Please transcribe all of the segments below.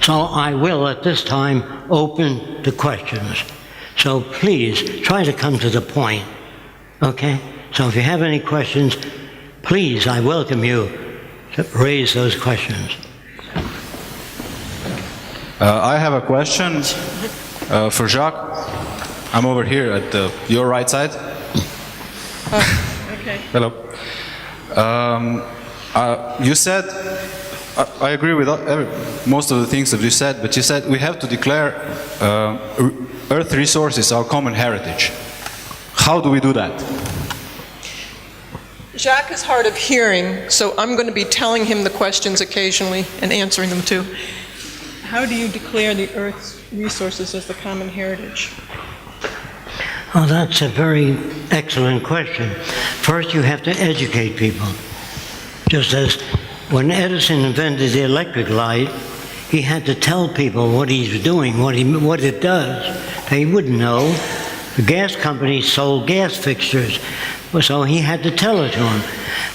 So I will at this time open to questions. So please try to come to the point, okay? So if you have any questions, please, I welcome you to raise those questions. I have a question for Jacques. I'm over here at your right side. Okay. Hello. You said, I agree with most of the things that you said, but you said we have to declare Earth resources our common heritage. How do we do that? Jacques is hard of hearing, so I'm going to be telling him the questions occasionally and answering them too. How do you declare the Earth's resources as the common heritage? Oh, that's a very excellent question. First, you have to educate people. Just as when Edison invented the electric light, he had to tell people what he's doing, what it does. They wouldn't know. The gas companies sold gas fixtures, so he had to tell it to them.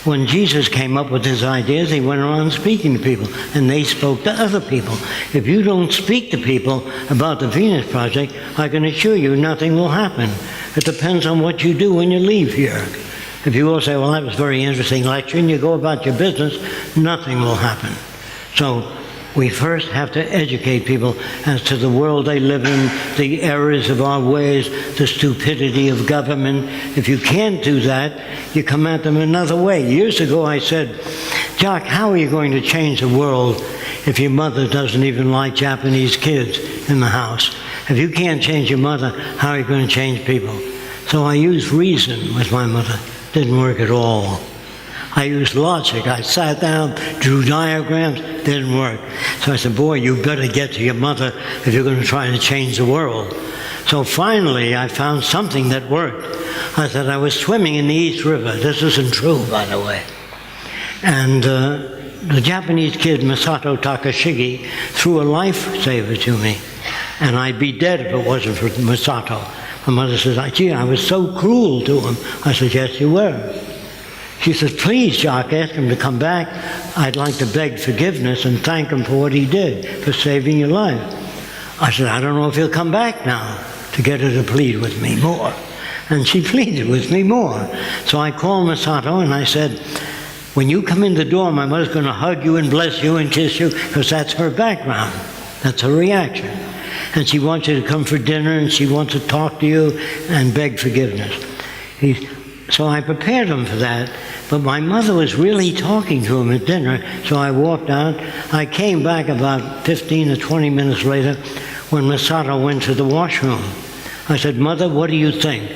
When Jesus came up with his ideas, he went around speaking to people, and they spoke to other people. If you don't speak to people about the Venus Project, I can assure you nothing will happen. It depends on what you do when you leave here. If you will say, well, that was a very interesting lecture, and you go about your business, nothing will happen. So we first have to educate people as to the world they live in, the errors of our ways, the stupidity of government. If you can't do that, you come at them another way. Years ago I said, Jacques, how are you going to change the world if your mother doesn't even like Japanese kids in the house? If you can't change your mother, how are you going to change people? So I used reason with my mother. Didn't work at all. I used logic. I sat down, drew diagrams, didn't work. So I said, boy, you better get to your mother if you're going to try to change the world. So finally, I found something that worked. I said, I was swimming in the East River. This isn't true, by the way. And the Japanese kid, Masato Takashigi, threw a lifesaver to me. And I'd be dead if it wasn't for Masato. My mother says, gee, I was so cruel to him. I said, yes, you were. She says, please, Jacques, ask him to come back. I'd like to beg forgiveness and thank him for what he did, for saving your life. I said, I don't know if he'll come back now, to get her to plead with me more. And she pleaded with me more. So I called Masato and I said, when you come in the door, my mother's going to hug you and bless you and kiss you, because that's her background. That's her reaction. And she wants you to come for dinner, and she wants to talk to you and beg forgiveness. So I prepared him for that, but my mother was really talking to him at dinner, so I walked out. I came back about 15 or 20 minutes later when Masato went to the washroom. I said, Mother, what do you think?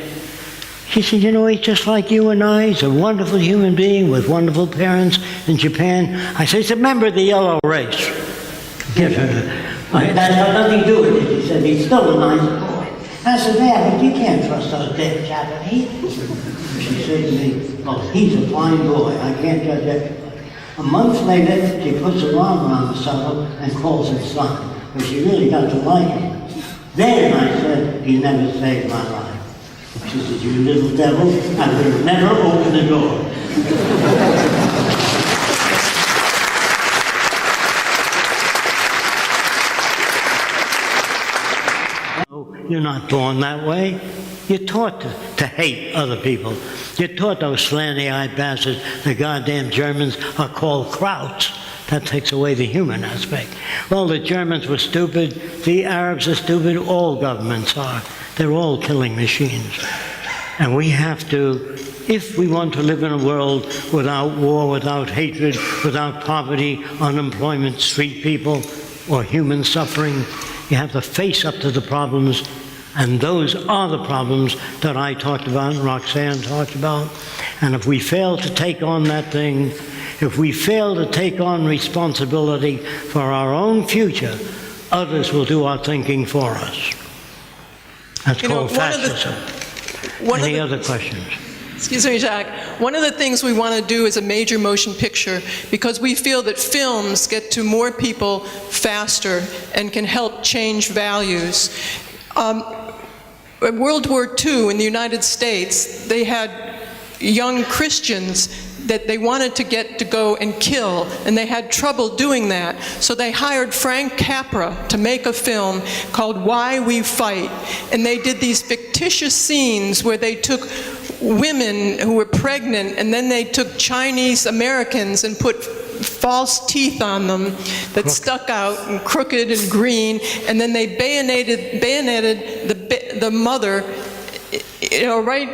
She said, you know, he's just like you and I. He's a wonderful human being with wonderful parents in Japan. I said, he's a member of the yellow race. Give her. That's got nothing to do with it. He said, he's still a nice boy. I said, yeah, but you can't trust those dead Japanese. She said to me, oh, he's a fine boy. I can't judge everybody. A month later, she puts her arm around Masato and calls him son. But she really got to like him. Then I said, he never saved my life. She said, you little devil, I would have never opened the door. You're not born that way. You're taught to hate other people. You're taught those slanty-eyed bastards, the goddamn Germans, are called krauts. That takes away the human aspect. Well, the Germans were stupid. The Arabs are stupid. All governments are. They're all killing machines. And we have to, if we want to live in a world without war, without hatred, without poverty, unemployment, street people, or human suffering, you have to face up to the problems. And those are the problems that I talked about, Roxanne talked about. And if we fail to take on that thing, if we fail to take on responsibility for our own future, others will do our thinking for us. That's called fascism. Any other questions? Excuse me, Jacques. One of the things we want to do is a major motion picture, because we feel that films get to more people faster and can help change values. In World War II in the United States, they had young Christians that they wanted to get to go and kill, and they had trouble doing that. So they hired Frank Capra to make a film called Why We Fight. And they did these fictitious scenes where they took women who were pregnant, and then they took Chinese Americans and put false teeth on them that stuck out and crooked and green, and then they bayoneted the mother, right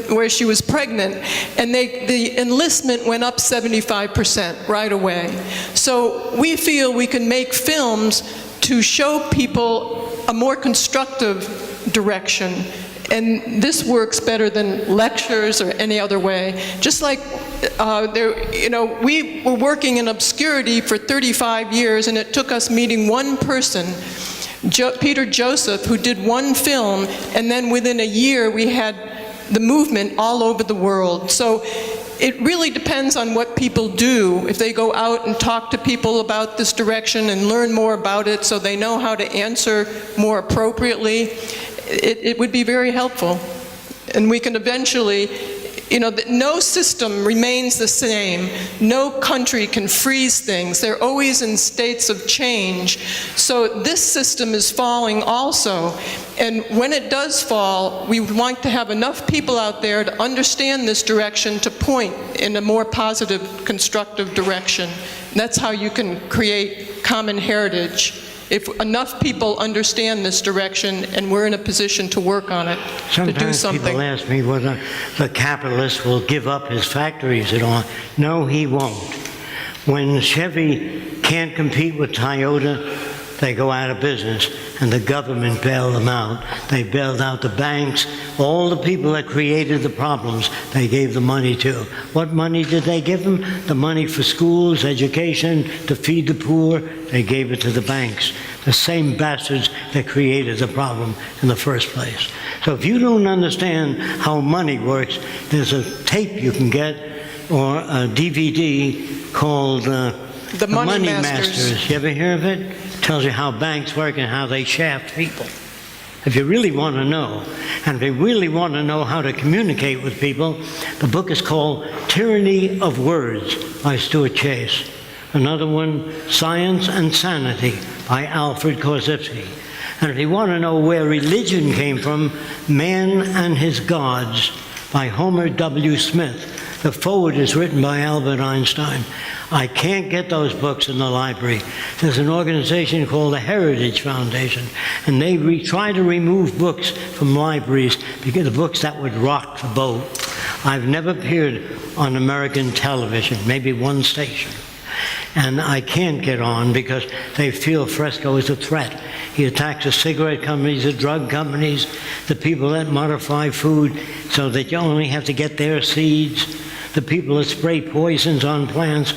where she was pregnant, and the enlistment went up 75% right away. So we feel we can make films to show people a more constructive direction. And this works better than lectures or any other way. Just like, we were working in obscurity for 35 years, and it took us meeting one person, Peter Joseph, who did one film, and then within a year we had the movement all over the world. So it really depends on what people do. If they go out and talk to people about this direction and learn more about it so they know how to answer more appropriately, it would be very helpful. And we can eventually, no system remains the same. No country can freeze things. They're always in states of change. So this system is falling also. And when it does fall, we would like to have enough people out there to understand this direction to point in a more positive, constructive direction. And that's how you can create common heritage. If enough people understand this direction and we're in a position to work on it, to do something. Sometimes people ask me whether the capitalist will give up his factories and all. No, he won't. When Chevy can't compete with Toyota, they go out of business, and the government bailed them out. They bailed out the banks, all the people that created the problems, they gave the money to. What money did they give them? The money for schools, education, to feed the poor, they gave it to the banks. The same bastards that created the problem in the first place. So if you don't understand how money works, there's a tape you can get, or a DVD called The Money Masters. You ever hear of it? Tells you how banks work and how they shaft people. If you really want to know, and if you really want to know how to communicate with people, the book is called Tyranny of Words by Stuart Chase. Another one, Science and Sanity by Alfred Korzybski. And if you want to know where religion came from, Man and His Gods by Homer W. Smith. The foreword is written by Albert Einstein. I can't get those books in the library. There's an organization called the Heritage Foundation, and they try to remove books from libraries because the books that would rock the boat. I've never appeared on American television, maybe one station. And I can't get on because they feel Fresco is a threat. He attacks the cigarette companies, the drug companies, the people that modify food so that you only have to get their seeds, the people that spray poisons on plants.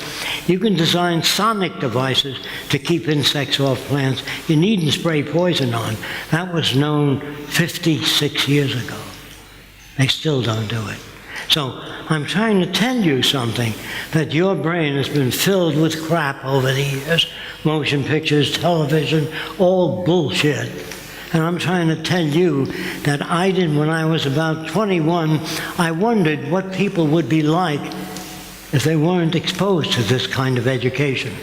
You can design sonic devices to keep insects off plants. You needn't spray poison on. That was known 56 years ago. They still don't do it. So I'm trying to tell you something, that your brain has been filled with crap over the years. Motion pictures, television, all bullshit. And I'm trying to tell you that I did, when I was about 21, I wondered what people would be like if they weren't exposed to this kind of education.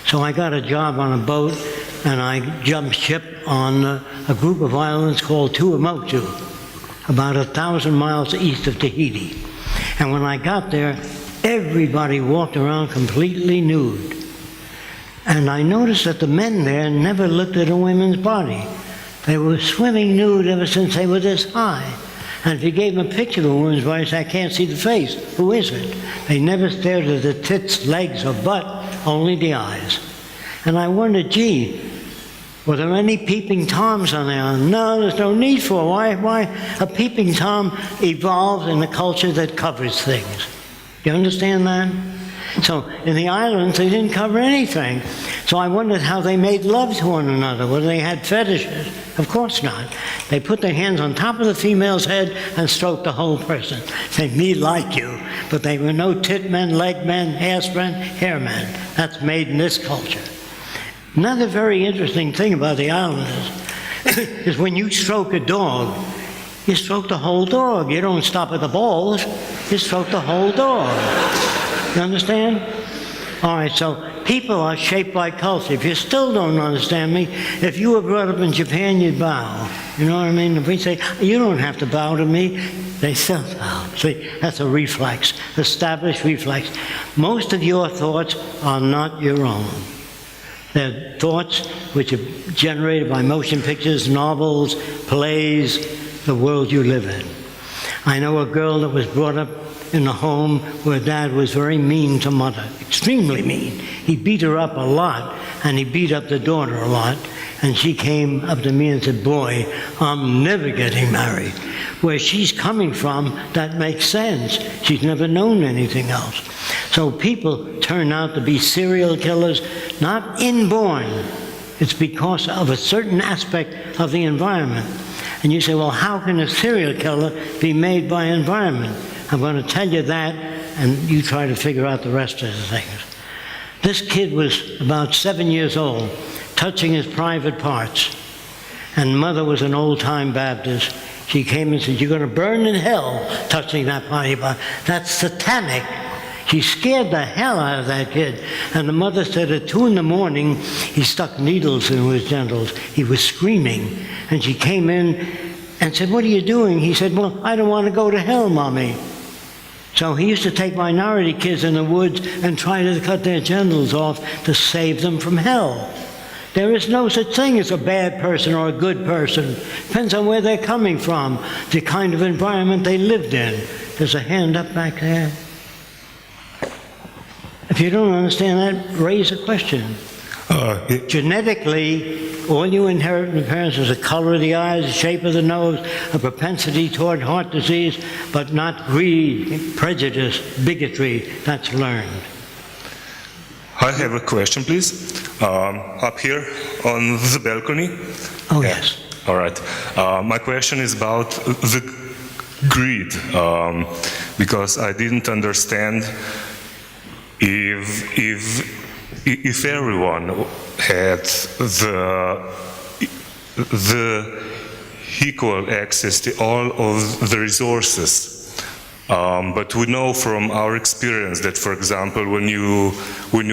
So I got a job on a boat, and I jumped ship on a group of islands called Tuamotu, about 1,000 miles east of Tahiti. And when I got there, everybody walked around completely nude. And I noticed that the men there never looked at a woman's body. They were swimming nude ever since they were this high. And if you gave them a picture of a woman's body, they said, I can't see the face. Who is it? They never stared at the tits, legs, or butt, only the eyes. And I wondered, gee, were there any peeping toms on there? No, there's no need for it. Why? A peeping tom evolved in a culture that covers things. You understand that? So in the islands, they didn't cover anything. So I wondered how they made love to one another, whether they had fetishes. Of course not. They put their hands on top of the female's head and stroked the whole person. Say, me like you. But they were no tit men, leg men, ass men, hair men. That's made in this culture. Another very interesting thing about the islanders is when you stroke a dog, you stroke the whole dog. You don't stop at the balls. You stroke the whole dog. You understand? All right, so people are shaped like culture. If you still don't understand me, if you were brought up in Japan, you'd bow. You know what I mean? If we say, you don't have to bow to me, they still bow. See, that's a reflex, established reflex. Most of your thoughts are not your own. They're thoughts which are generated by motion pictures, novels, plays, the world you live in. I know a girl that was brought up in a home where dad was very mean to mother, extremely mean. He beat her up a lot, and he beat up the daughter a lot. And she came up to me and said, boy, I'm never getting married. Where she's coming from, that makes sense. She's never known anything else. So people turn out to be serial killers, not inborn. It's because of a certain aspect of the environment. And you say, well, how can a serial killer be made by environment? I'm going to tell you that, and you try to figure out the rest of the things. This kid was about 7 years old, touching his private parts. And mother was an old-time Baptist. She came and said, you're going to burn in hell touching that private part. That's satanic. She scared the hell out of that kid. And the mother said at 2 in the morning, he stuck needles in his genitals. He was screaming. And she came in and said, what are you doing? He said, well, I don't want to go to hell, Mommy. So he used to take minority kids in the woods and try to cut their genitals off to save them from hell. There is no such thing as a bad person or a good person. Depends on where they're coming from, the kind of environment they lived in. There's a hand up back there. If you don't understand that, raise a question. Genetically, all you inherit from your parents is the color of the eyes, the shape of the nose, a propensity toward heart disease, but not greed, prejudice, bigotry. That's learned. I have a question, please. Up here on the balcony. Oh, yes. All right. My question is about the greed, because I didn't understand if everyone had the equal access to all of the resources. But we know from our experience that, for example, when you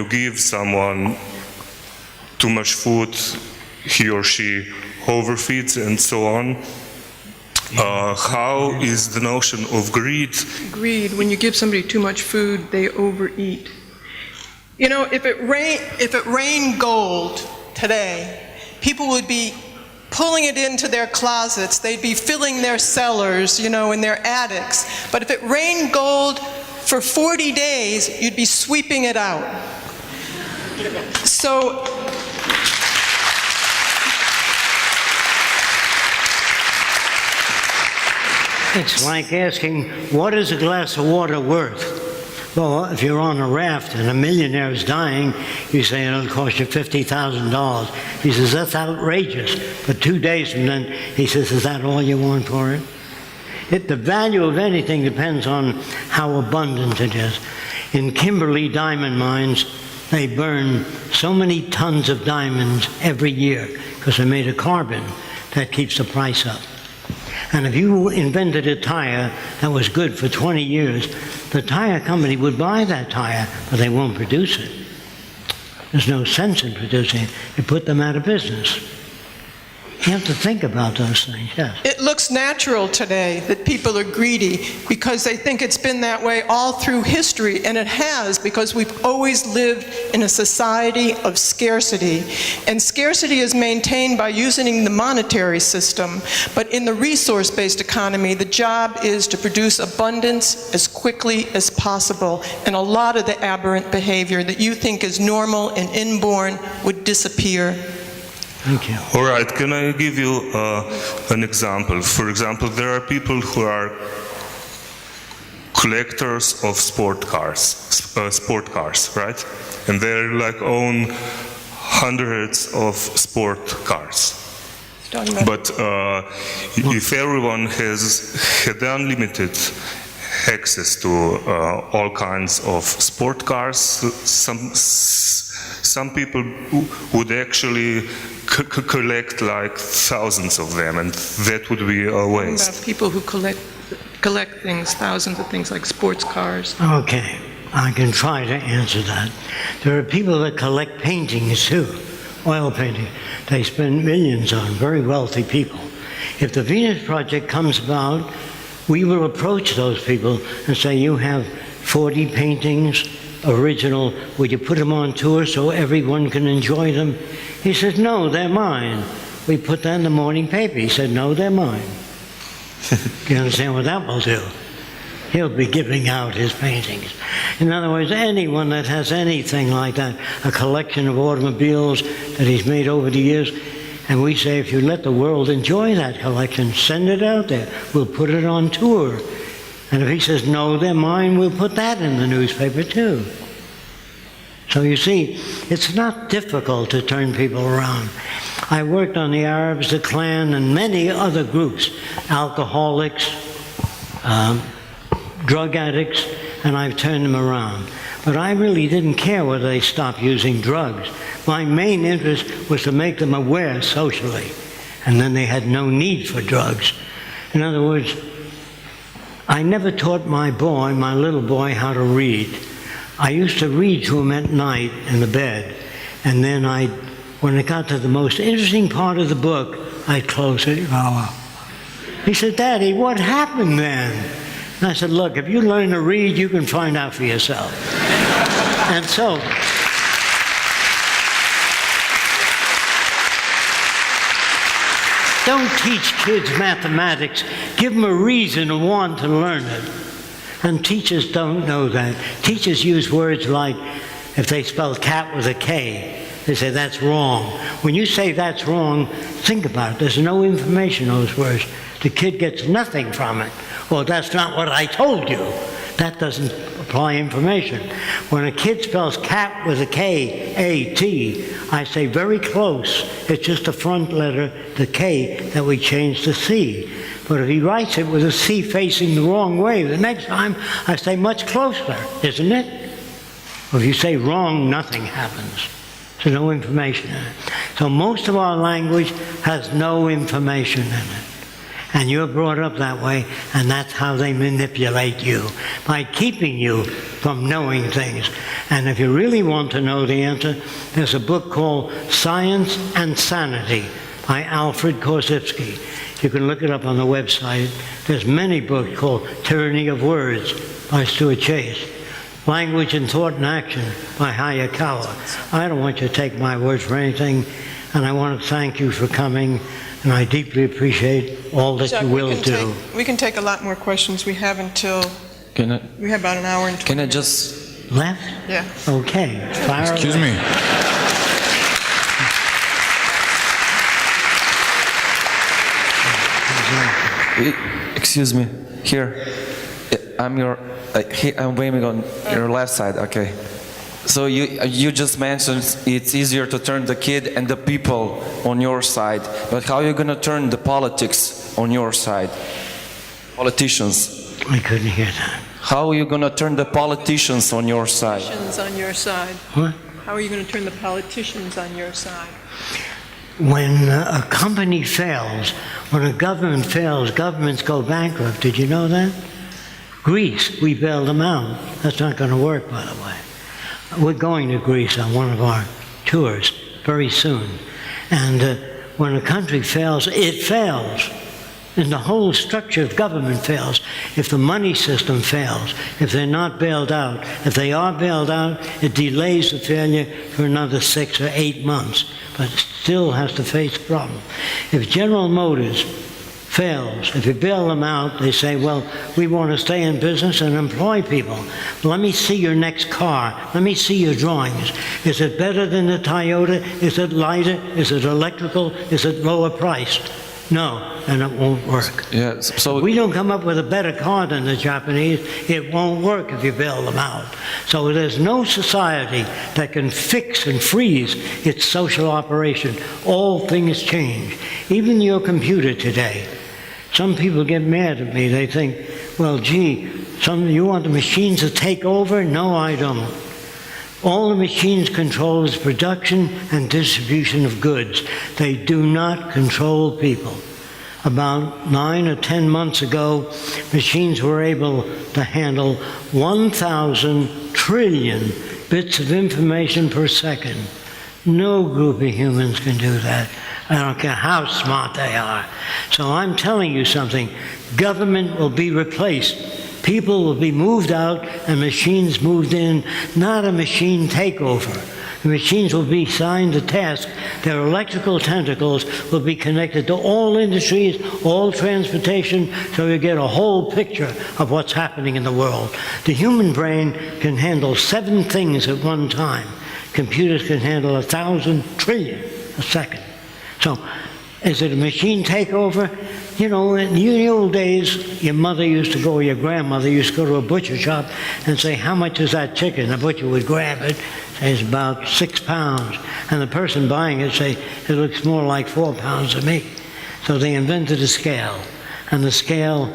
give someone too much food, he or she overfeeds and so on. How is the notion of greed? Greed, when you give somebody too much food, they overeat. You know, if it rained gold today, people would be pulling it into their closets. They'd be filling their cellars, you know, in their attics. But if it rained gold for 40 days, you'd be sweeping it out. So, It's like asking, what is a glass of water worth? Well, if you're on a raft and a millionaire is dying, you say it'll cost you $50,000. He says, that's outrageous. But 2 days from then, he says, is that all you want for it? The value of anything depends on how abundant it is. In Kimberley diamond mines, they burn so many tons of diamonds every year because they made a carbon that keeps the price up. And if you invented a tire that was good for 20 years, the tire company would buy that tire, but they won't produce it. There's no sense in producing it. You put them out of business. You have to think about those things, yes. it looks natural today that people are greedy because they think it's been that way all through history, and it has, because we've always lived in a society of scarcity. And scarcity is maintained by using the monetary system, but in the resource-based economy, the job is to produce abundance as quickly as possible, and a lot of the aberrant behavior that you think is normal and inborn would disappear. Thank you. All right, can I give you an example? For example, there are people who are collectors of sport cars, right? And they like own hundreds of sport cars. But if everyone had unlimited access to all kinds of sport cars, some people would actually collect like thousands of them, and that would be a waste. About people who collect things, thousands of things like sports cars. Okay. I can try to answer that. There are people that collect paintings too, oil paintings. They spend millions on, very wealthy people. If the Venus Project comes about, we will approach those people and say, you have 40 paintings, original, would you put them on tour so everyone can enjoy them? He says, no, they're mine. We put that in the morning paper. He said, no, they're mine. You understand what that will do? He'll be giving out his paintings. In other words, anyone that has anything like that, a collection of automobiles that he's made over the years, and we say, if you let the world enjoy that collection, send it out there. We'll put it on tour. And if he says, no, they're mine, we'll put that in the newspaper too. So you see, it's not difficult to turn people around. I worked on the Arabs, the Klan, and many other groups, alcoholics, drug addicts, and I've turned them around. But I really didn't care whether they stopped using drugs. My main interest was to make them aware socially, and then they had no need for drugs. In other words, I never taught my boy, my little boy, how to read. I used to read to him at night in the bed, and then when it got to the most interesting part of the book, I'd close it. He said, Daddy, what happened then? And I said, look, if you learn to read, you can find out for yourself. And so, don't teach kids mathematics. Give them a reason to want to learn it. And teachers don't know that. Teachers use words like, if they spell cat with a K, they say that's wrong. When you say that's wrong, think about it. There's no information in those words. The kid gets nothing from it. Well, that's not what I told you. That doesn't apply information. When a kid spells cat with a K, A-T, I say very close. It's just the front letter, the K, that we change to C. But if he writes it with a C facing the wrong way, the next time I say much closer, isn't it? Well, if you say wrong, nothing happens. There's no information in it. So most of our language has no information in it. And you're brought up that way, and that's how they manipulate you, by keeping you from knowing things. And if you really want to know the answer, there's a book called Science and Sanity by Alfred Korzybski. You can look it up on the website. There's many books called Tyranny of Words by Stuart Chase. Language and Thought and Action by Hayakawa. I don't want you to take my word for anything, and I want to thank you for coming. And I deeply appreciate all that you will do. We can take a lot more questions. We have until, we have about an hour and 20 Can I minutes. just... Yeah. Okay. Fire Excuse away. me. Excuse me. Here. I'm waving on your left side. Okay. So you just mentioned it's easier to turn the kid and the people on your side, but how are you going to turn the politics on your side? Politicians. I couldn't hear that. How are you going to turn the politicians on your side? Politicians on your side. What? How are you going to turn the politicians on your side? When a company fails, when a government fails, governments go bankrupt. Did you know that? Greece, we bailed them out. That's not going to work, by the way. We're going to Greece on one of our tours very soon. And when a country fails, it fails. And the whole structure of government fails. If the money system fails, if they're not bailed out, if they are bailed out, it delays the failure for another 6 or 8 months, but it still has to face the problem. If General Motors fails, if you bail them out, they say, well, we want to stay in business and employ people. Let me see your next car. Let me see your drawings. Is it better than the Toyota? Is it lighter? Is it electrical? Is it lower priced? No, and it won't work. Yeah, so If we don't come up with a better car than the Japanese, it won't work if you bail them out. So there's no society that can fix and freeze its social operation. All things change. Even your computer today. Some people get mad at me. They think, well, gee, you want the machines to take over? No, I don't. All the machines control is production and distribution of goods. They do not control people. About 9 or 10 months ago, machines were able to handle 1,000 trillion bits of information per second. No group of humans can do that. I don't care how smart they are. So I'm telling you something. Government will be replaced. People will be moved out and machines moved in, not a machine takeover. The machines will be assigned a task. Their electrical tentacles will be connected to all industries, all transportation, so you get a whole picture of what's happening in the world. The human brain can handle 7 things at one time. Computers can handle 1,000 trillion a second. So, is it a machine takeover? You know, in the old days, your mother used to go, or your grandmother used to go to a butcher shop and say, how much is that chicken? The butcher would grab it, say it's about 6 pounds. And the person buying it say, it looks more like 4 pounds to me. So they invented a scale. And the scale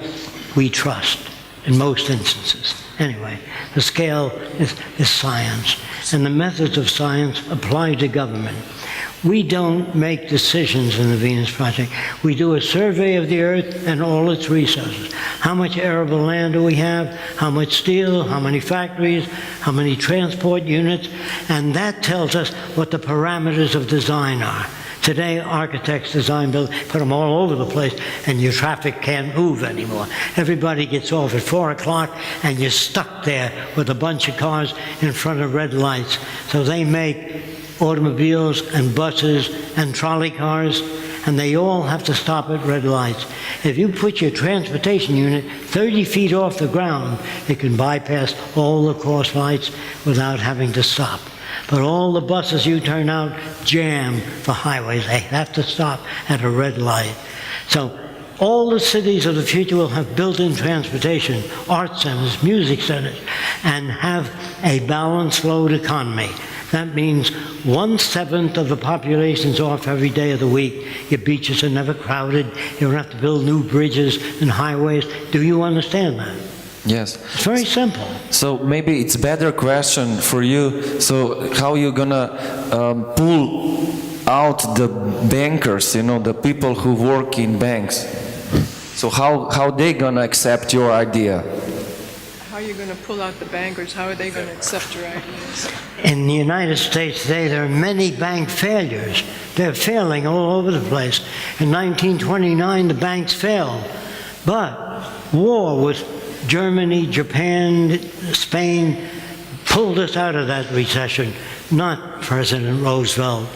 we trust in most instances. Anyway, the scale is science. And the methods of science apply to government. We don't make decisions in the Venus Project. We do a survey of the Earth and all its resources. How much arable land do we have? How much steel? How many factories? How many transport units? And that tells us what the parameters of design are. Today, architects design buildings, put them all over the place, and your traffic can't move anymore. Everybody gets off at 4 o'clock, and you're stuck there with a bunch of cars in front of red lights. So they make automobiles and buses and trolley cars, and they all have to stop at red lights. If you put your transportation unit 30 feet off the ground, it can bypass all the cross lights without having to stop. But all the buses you turn out jam the highways. They have to stop at a red light. So all the cities of the future will have built-in transportation, art centers, music centers, and have a balanced load economy. That means 1/7 of the population's off every day of the week. Your beaches are never crowded. You don't have to build new bridges and highways. Do you understand that? Yes. It's very simple. So maybe it's better question for you. So how you gonna pull out the bankers? You know, the people who work in banks. So how they gonna accept your idea? How are you going to pull out the bankers? How are they going to accept your ideas? In the United States today, there are many bank failures. They're failing all over the place. In 1929, the banks failed. But war with Germany, Japan, Spain pulled us out of that recession, not President Roosevelt.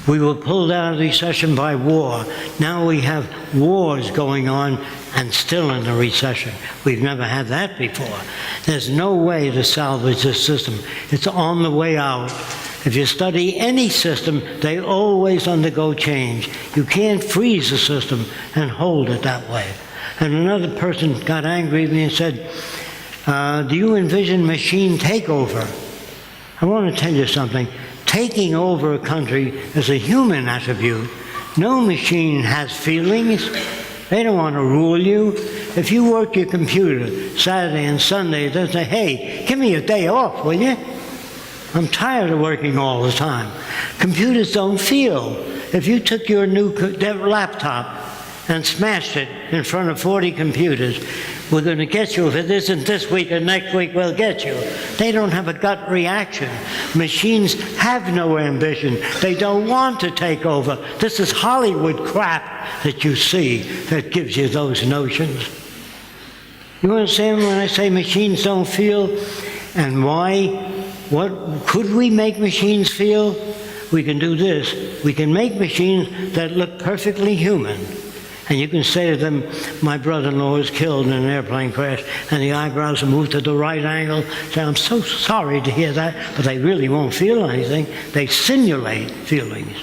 We were pulled out of the recession by war. Now we have wars going on and still in a recession. We've never had that before. There's no way to salvage this system. It's on the way out. If you study any system, they always undergo change. You can't freeze the system and hold it that way. And another person got angry at me and said, do you envision machine takeover? I want to tell you something. Taking over a country is a human attribute. No machine has feelings. They don't want to rule you. If you work your computer Saturday and Sunday, they'll say, hey, give me a day off, will you? I'm tired of working all the time. Computers don't feel. If you took your new laptop and smashed it in front of 40 computers, we're going to get you. If it isn't this week or next week, we'll get you. They don't have a gut reaction. Machines have no ambition. They don't want to take over. This is Hollywood crap that you see that gives you those notions. You understand when I say machines don't feel and why? What could we make machines feel? We can do this. We can make machines that look perfectly human. And you can say to them, my brother-in-law was killed in an airplane crash, and the eyebrows are moved to the right angle. Say, I'm so sorry to hear that, but they really won't feel anything. They simulate feelings.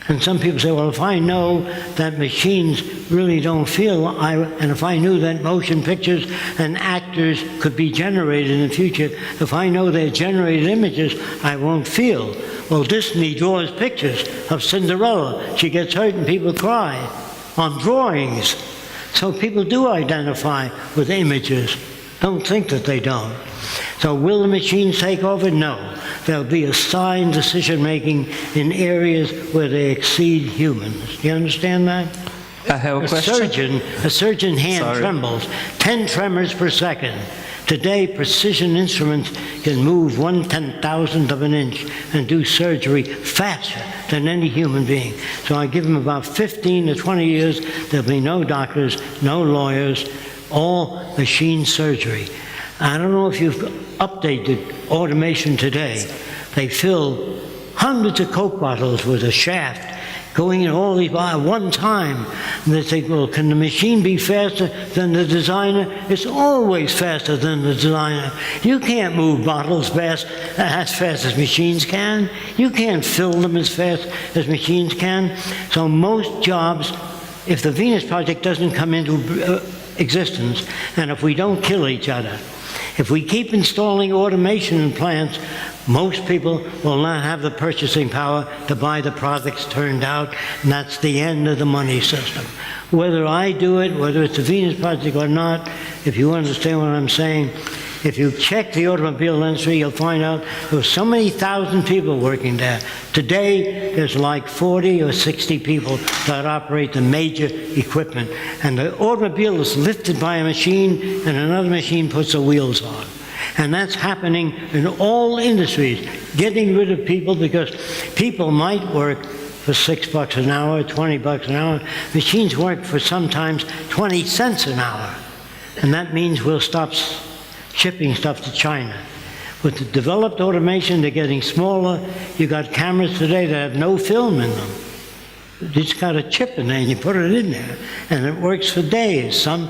And some people say, well, if I know that machines really don't feel, and if I knew that motion pictures and actors could be generated in the future, if I know they're generated images, I won't feel. Well, Disney draws pictures of Cinderella. She gets hurt and people cry on drawings. So people do identify with images. Don't think that they don't. So will the machines take over? No. There'll be assigned decision-making in areas where they exceed humans. Do you understand that? I have a question. A surgeon hand Sorry. trembles, 10 tremors per second. Today, precision instruments can move 1/10,000th of an inch and do surgery faster than any human being. So I give them about 15 to 20 years, there'll be no doctors, no lawyers, all machine surgery. I don't know if you've updated automation today. They fill hundreds of Coke bottles with a shaft going in all these by one time. And they think, well, can the machine be faster than the designer? It's always faster than the designer. You can't move bottles as fast as machines can. You can't fill them as fast as machines can. So most jobs, if the Venus Project doesn't come into existence, and if we don't kill each other, if we keep installing automation in plants, most people will not have the purchasing power to buy the products turned out, and that's the end of the money system. Whether I do it, whether it's the Venus Project or not, if you understand what I'm saying, if you check the automobile industry, you'll find out there were so many thousand people working there. Today, there's like 40 or 60 people that operate the major equipment. And the automobile is lifted by a machine, and another machine puts the wheels on. And that's happening in all industries, getting rid of people, because people might work for $6 an hour, $20 an hour. Machines work for sometimes 20 cents an hour. And that means we'll stop shipping stuff to China. With the developed automation, they're getting smaller. You got cameras today that have no film in them. It's got a chip in there, and you put it in there, and it works for days. And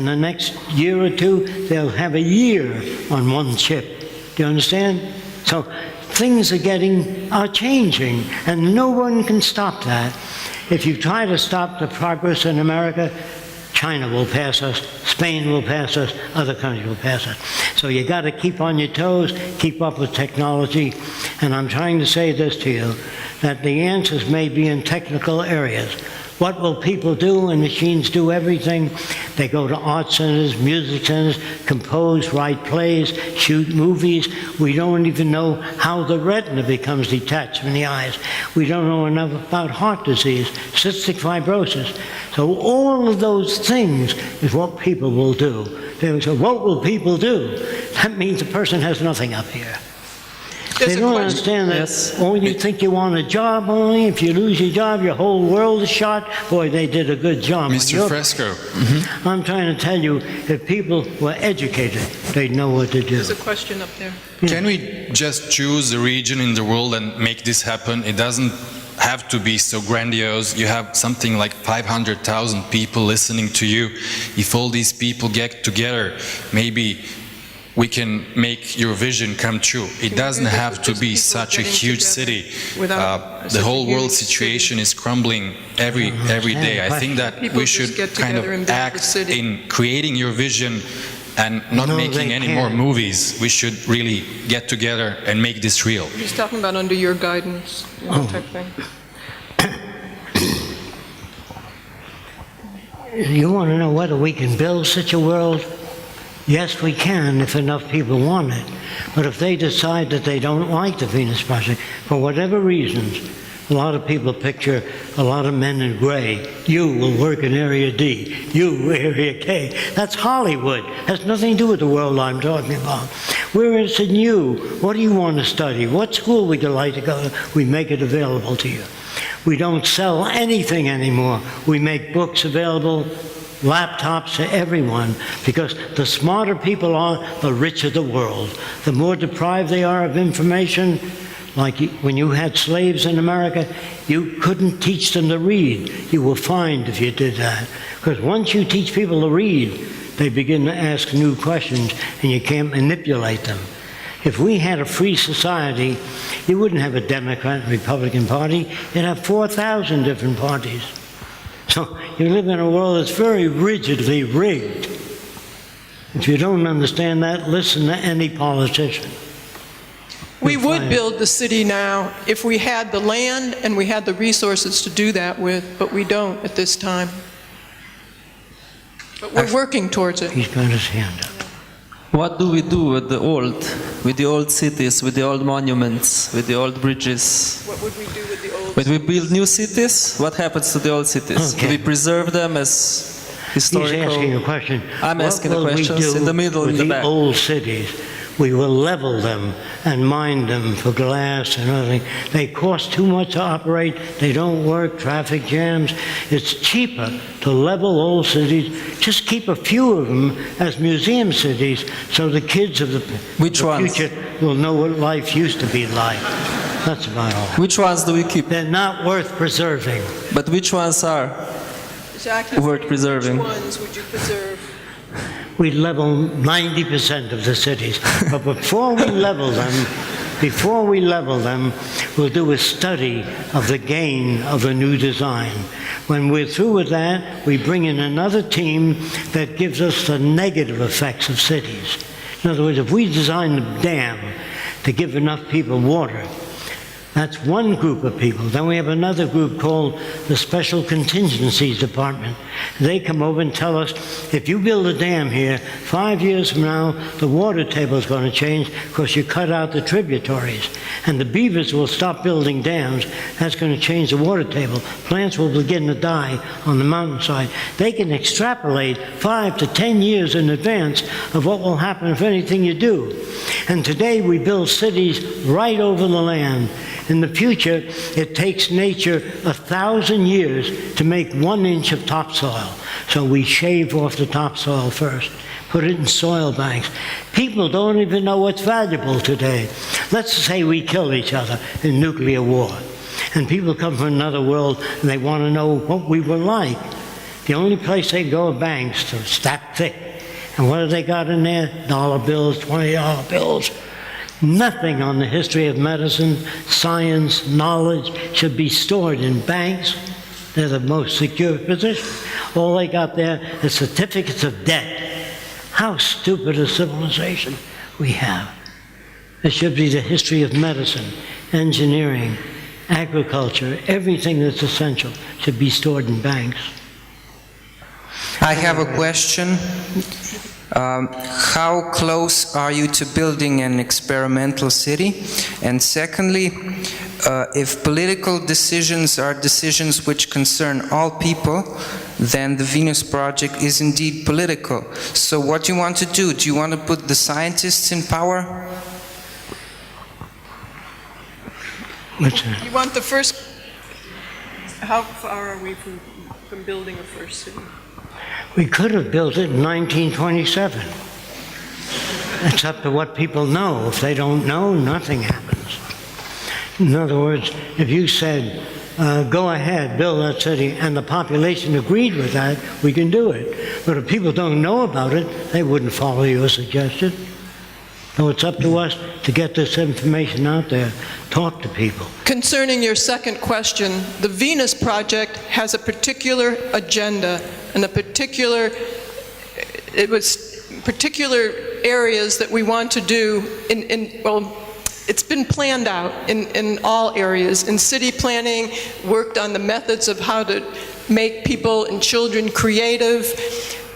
the next year or two, they'll have a year on one chip. Do you understand? So things are changing, and no one can stop that. If you try to stop the progress in America, China will pass us, Spain will pass us, other countries will pass us. So you got to keep on your toes, keep up with technology. And I'm trying to say this to you, that the answers may be in technical areas. What will people do when machines do everything? They go to art centers, music centers, compose, write plays, shoot movies. We don't even know how the retina becomes detached from the eyes. We don't know enough about heart disease, cystic fibrosis. So all of those things is what people will do. They will say, what will people do? That means the person has nothing up here. They don't understand that you think you want a job only. If you lose your job, your whole world is shot. Boy, they did a good job. Mr. Fresco. I'm trying to tell you, if people were educated, they'd know what to do. There's a question up there. Can we just choose a region in the world and make this happen? It doesn't have to be so grandiose. You have something like 500,000 people listening to you. If all these people get together, maybe we can make your vision come true. It doesn't have to be such a huge city. The whole world situation is crumbling every day. I think that we should kind of act in creating your vision and not making any more movies. We should really get together and make this real. He's talking about under your guidance, type thing. You want to know whether we can build such a world? Yes, we can if enough people want it. But if they decide that they don't like the Venus Project, for whatever reasons, a lot of people picture a lot of men in gray. You will work in Area D. You, Area K. That's Hollywood. Has nothing to do with the world I'm talking about. We're interested in you. What do you want to study? What school would you like to go to? We make it available to you. We don't sell anything anymore. We make books available, laptops to everyone, because the smarter people are, the richer the world. The more deprived they are of information, like when you had slaves in America, you couldn't teach them to read. You were fined if you did that. Because once you teach people to read, they begin to ask new questions, and you can't manipulate them. If we had a free society, you wouldn't have a Democrat and Republican Party. You'd have 4,000 different parties. So you live in a world that's very rigidly rigged. If you don't understand that, listen to any politician. We would build the city now if we had the land and we had the resources to do that with, but we don't at this time. But we're working towards it. He's got his hand up. What do we do with the old cities, with the old monuments, with the old bridges? What would we do with the old When we build new cities, what happens to the old cities? Okay. Do we preserve them as He's historical? asking a question. I'm asking the What will we questions do in the middle, with in the the back. old cities? We will level them and mine them for glass and other things. They cost too much to operate. They don't work, traffic jams. It's cheaper to level old cities. Just keep a few of them as museum cities so the kids of the Which ones? future will know what life used to be like. That's about all. Which ones do we keep? They're not worth preserving. But which ones are? Jackie, Worth preserving. which ones would you preserve? We level 90% of the cities. But before we level them, we'll do a study of the gain of a new design. When we're through with that, we bring in another team that gives us the negative effects of cities. In other words, if we design a dam to give enough people water, that's one group of people. Then we have another group called the Special Contingencies Department. They come over and tell us, if you build a dam here, 5 years from now, the water table is going to change because you cut out the tributaries. And the beavers will stop building dams. That's going to change the water table. Plants will begin to die on the mountainside. They can extrapolate 5 to 10 years in advance of what will happen if anything you do. And today we build cities right over the land. In the future, it takes nature 1,000 years to make 1 inch of topsoil. So we shave off the topsoil first, put it in soil banks. People don't even know what's valuable today. Let's say we kill each other in nuclear war, and people come from another world and they want to know what we were like. The only place they go are banks to stack thick. And what have they got in there? Dollar bills, $20 bills. Nothing on the history of medicine, science, knowledge should be stored in banks. They're the most secure position. All they got there is certificates of debt. How stupid a civilization we have. It should be the history of medicine, engineering, agriculture, everything that's essential should be stored in banks. I have a question. How close are you to building an experimental city? And secondly, if political decisions are decisions which concern all people, then the Venus Project is indeed political. So what do you want to do? Do you want to put the scientists in power? What's that? You want the first, how far are we from building a first city? We could have built it in 1927. It's up to what people know. If they don't know, nothing happens. In other words, if you said, go ahead, build that city, and the population agreed with that, we can do it. But if people don't know about it, they wouldn't follow your suggestion. So it's up to us to get this information out there, talk to people. Concerning your second question, the Venus Project has a particular agenda and particular areas that we want to do well, it's been planned out in all areas. In city planning, worked on the methods of how to make people and children creative.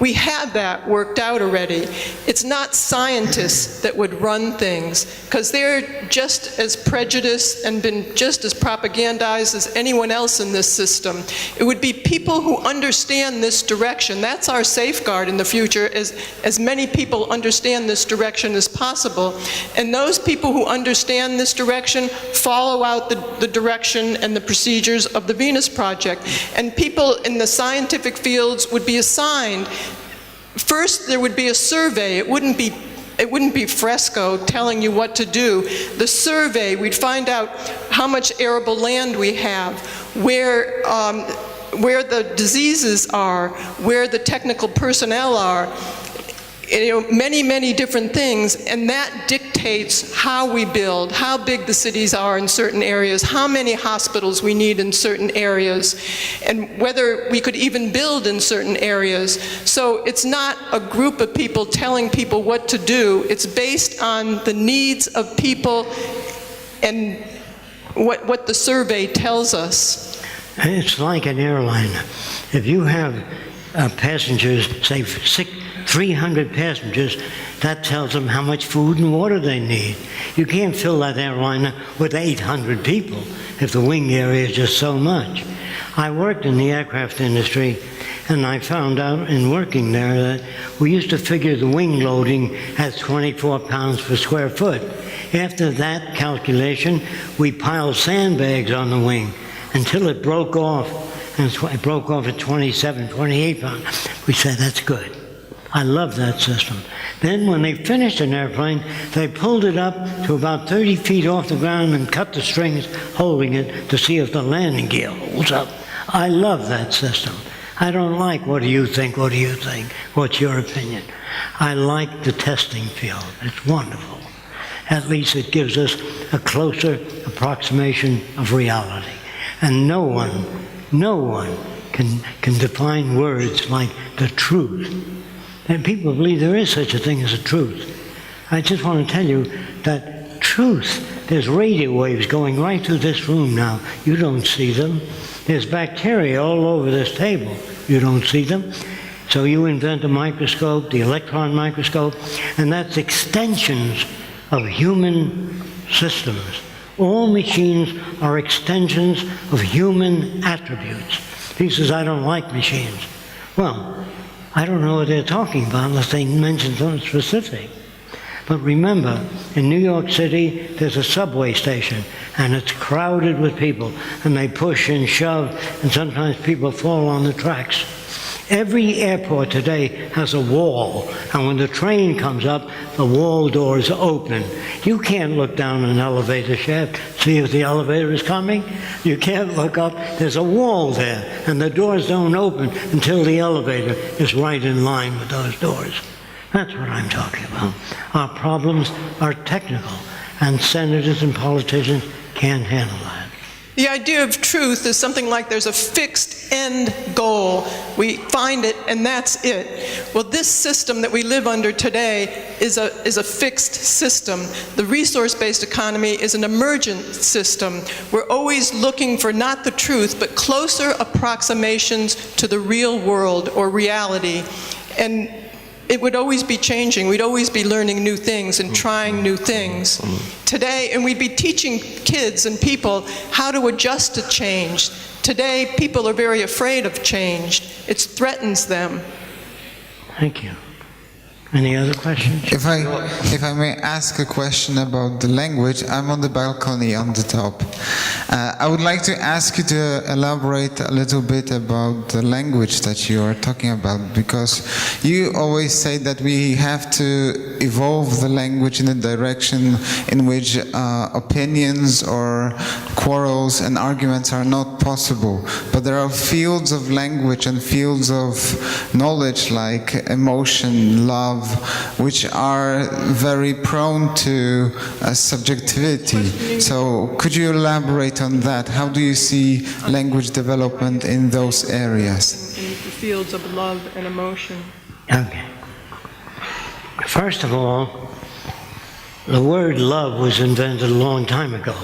We had that worked out already. It's not scientists that would run things, because they're just as prejudiced and been just as propagandized as anyone else in this system. It would be people who understand this direction. That's our safeguard in the future, as many people understand this direction as possible. And those people who understand this direction follow out the direction and the procedures of the Venus Project. And people in the scientific fields would be assigned. First, there would be a survey. It wouldn't be Fresco telling you what to do. The survey, we'd find out how much arable land we have, where the diseases are, where the technical personnel are, many, many different things, and that dictates how we build, how big the cities are in certain areas, how many hospitals we need in certain areas, and whether we could even build in certain areas. So it's not a group of people telling people what to do. It's based on the needs of people and what the survey tells us. It's like an airline. If you have passengers, say 300 passengers, that tells them how much food and water they need. You can't fill that airliner with 800 people if the wing area is just so much. I worked in the aircraft industry, and I found out in working there that we used to figure the wing loading as 24 pounds per square foot. After that calculation, we piled sandbags on the wing until it broke off, and it broke off at 27, 28 pounds. We said, that's good. I love that system. Then when they finished an airplane, they pulled it up to about 30 feet off the ground and cut the strings holding it to see if the landing gear holds up. I love that system. I don't like, what do you think, what do you think, what's your opinion? I like the testing field. It's wonderful. At least it gives us a closer approximation of reality. And no one can define words like the truth. And people believe there is such a thing as a truth. I just want to tell you that truth, there's radio waves going right through this room now. You don't see them. There's bacteria all over this table. You don't see them. So you invent a microscope, the electron microscope, and that's extensions of human systems. All machines are extensions of human attributes. He says, I don't like machines. Well, I don't know what they're talking about unless they mention something specific. But remember, in New York City, there's a subway station, and it's crowded with people, and they push and shove, and sometimes people fall on the tracks. Every airport today has a wall, and when the train comes up, the wall doors open. You can't look down an elevator shaft, see if the elevator is coming. You can't look up. There's a wall there, and the doors don't open until the elevator is right in line with those doors. That's what I'm talking about. Our problems are technical, and senators and politicians can't handle that. The idea of truth is something like there's a fixed end goal. We find it, and that's it. Well, this system that we live under today is a fixed system. The resource-based economy is an emergent system. We're always looking for not the truth, but closer approximations to the real world or reality. And it would always be changing. We'd always be learning new things and trying new things. Today, and we'd be teaching kids and people how to adjust to change. Today, people are very afraid of change. It threatens them. Thank you. Any other questions? If I may ask a question about the language, I'm on the balcony on the top. I would like to ask you to elaborate a little bit about the language that you are talking about, because you always say that we have to evolve the language in a direction in which opinions or quarrels and arguments are not possible. But there are fields of language and fields of knowledge like emotion, love, which are very prone to subjectivity. So could you elaborate on that? How do you see language development in those areas? In the fields of love and emotion. Okay. First of all, the word love was invented a long time ago.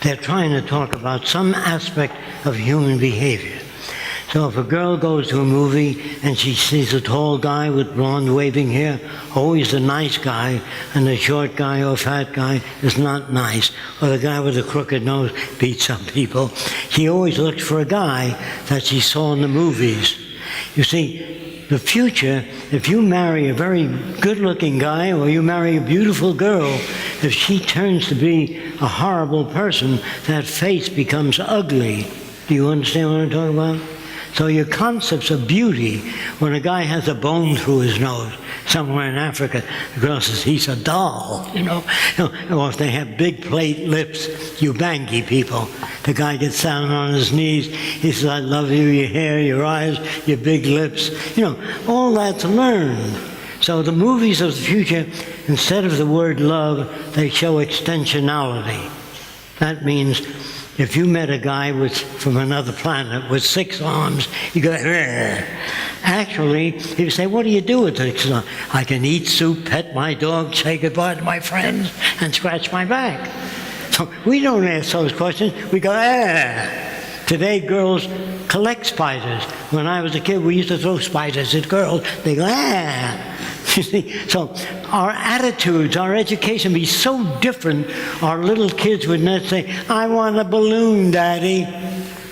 They're trying to talk about some aspect of human behavior. So if a girl goes to a movie and she sees a tall guy with blonde waving hair, always the nice guy, and the short guy or fat guy is not nice, or the guy with a crooked nose beats some people, she always looks for a guy that she saw in the movies. You see, the future, if you marry a very good-looking guy or you marry a beautiful girl, if she turns to be a horrible person, that face becomes ugly. Do you understand what I'm talking about? So your concepts of beauty, when a guy has a bone through his nose somewhere in Africa, the girl says, he's a doll, you know. Or if they have big plate lips, Ubangi people, the guy gets down on his knees, he says, I love you, your hair, your eyes, your big lips. You know, all that's learned. So the movies of the future, instead of the word love, they show extensionality. That means if you met a guy from another planet with 6 arms, you go, "Ugh." Actually, he would say, what do you do with it? I can eat soup, pet my dog, say goodbye to my friends, and scratch my back. So we don't ask those questions. We go, Today, girls collect spiders. When I was a kid, we used to throw spiders at girls. They go, ah. You see, so our attitudes, our education would be so different. Our little kids would not say, I want a balloon, Daddy.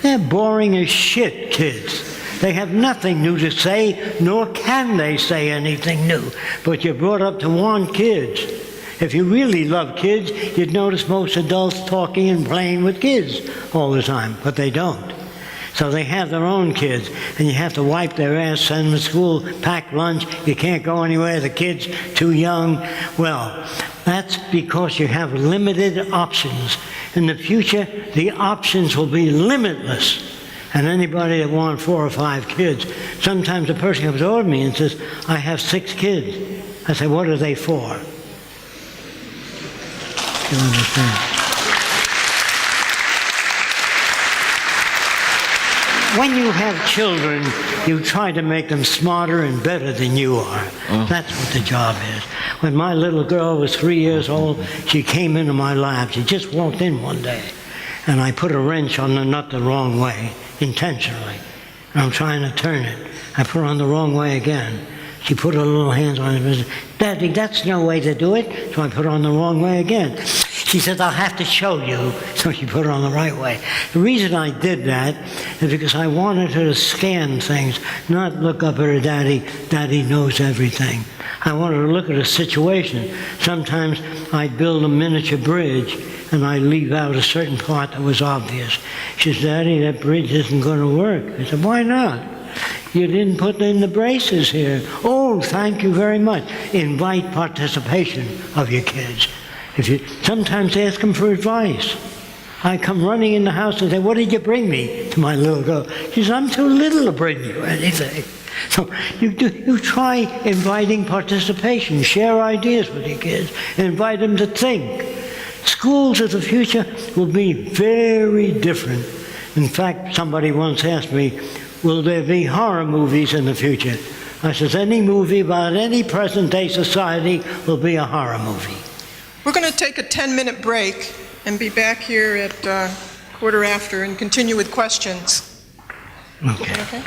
They're boring as shit, kids. They have nothing new to say, nor can they say anything new. But you're brought up to want kids. If you really love kids, you'd notice most adults talking and playing with kids all the time, but they don't. So they have their own kids, and you have to wipe their ass, send them to school, pack lunch. You can't go anywhere. The kid's too young. Well, that's because you have limited options. In the future, the options will be limitless. And anybody that wants 4 or 5 kids, sometimes a person comes over to me and says, I have 6 kids. I say, what are they for? You understand? When you have children, you try to make them smarter and better than you are. That's what the job is. When my little girl was 3 years old, she came into my lab. She just walked in one day, and I put a wrench on the nut the wrong way, intentionally. And I'm trying to turn it. I put it on the wrong way again. She put her little hands on it and said, Daddy, that's no way to do it. So I put it on the wrong way again. She said, I'll have to show you. So she put it on the right way. The reason I did that is because I wanted her to scan things, not look up at her daddy. Daddy knows everything. I wanted her to look at a situation. Sometimes I'd build a miniature bridge and I'd leave out a certain part that was obvious. She said, Daddy, that bridge isn't going to work. I said, why not? You didn't put in the braces here. Oh, thank you very much. Invite participation of your kids. If you sometimes ask them for advice. I come running in the house and say, what did you bring me? To my little girl. She says, I'm too little to bring you anything. So you try inviting participation, share ideas with your kids, and invite them to think. Schools of the future will be very different. In fact, somebody once asked me, will there be horror movies in the future? I says, any movie about any present-day society will be a horror movie. We're going to take a 10-minute break and be back here at 15:15 and continue with questions. Okay. Okay?